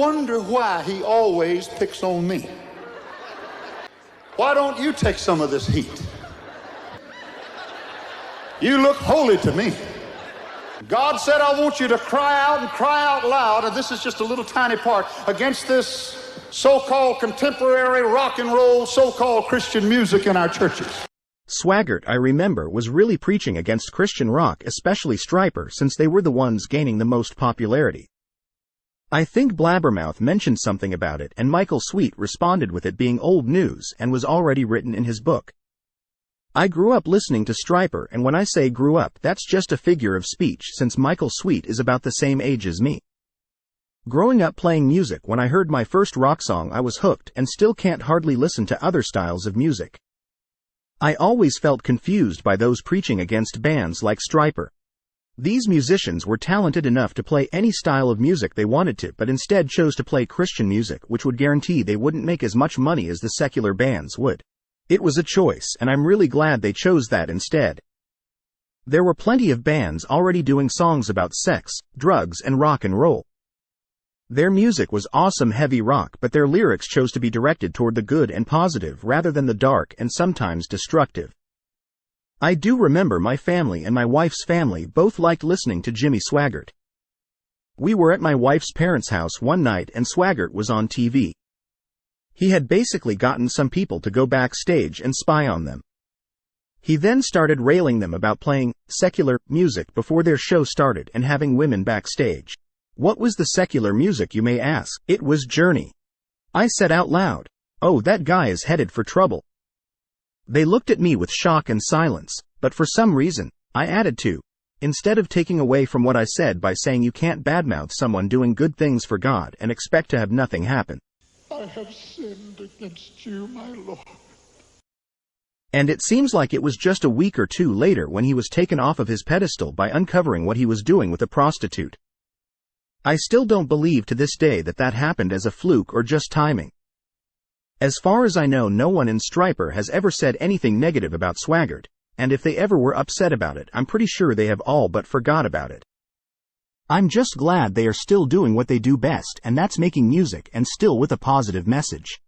wonder why he always picks on me. Why don't you take some of this heat? You look holy to me. God said, I want you to cry out and cry out loud, and this is just a little tiny part, against this so-called contemporary rock and roll, so-called Christian music in our churches. Swaggart, I remember, was really preaching against Christian rock, especially Stryper, since they were the ones gaining the most popularity. I think Blabbermouth mentioned something about it, and Michael Sweet responded with it being old news and was already written in his book. I grew up listening to Stryper, and when I say grew up, that's just a figure of speech since Michael Sweet is about the same age as me. Growing up playing music, when I heard my first rock song I was hooked and still can't hardly listen to other styles of music. I always felt confused by those preaching against bands like Stryper. These musicians were talented enough to play any style of music they wanted to, but instead chose to play Christian music, which would guarantee they wouldn't make as much money as the secular bands would. It was a choice, and I'm really glad they chose that instead. There were plenty of bands already doing songs about sex, drugs, and rock and roll. Their music was awesome heavy rock, but their lyrics chose to be directed toward the good and positive rather than the dark and sometimes destructive. I do remember my family and my wife's family both liked listening to Jimmy Swaggart. We were at my wife's parents' house one night and Swaggart was on TV. He had basically gotten some people to go backstage and spy on them. He then started railing them about playing secular music before their show started and having women backstage. What was the secular music, you may ask? It was Journey. I said out loud, "Oh, that guy is headed for trouble." They looked at me with shock and silence, but for some reason, I added to, instead of taking away from what I said by saying you can't badmouth someone doing good things for God and expect to have nothing happen. I have sinned against you, my Lord. And it seems like it was just a week or two later when he was taken off of his pedestal by uncovering what he was doing with a prostitute. I still don't believe to this day that that happened as a fluke or just timing. As far as I know, no one in Stryper has ever said anything negative about Swaggart, and if they ever were upset about it, I'm pretty sure they have all but forgot about it. I'm just glad they are still doing what they do best, and that's making music and still with a positive message.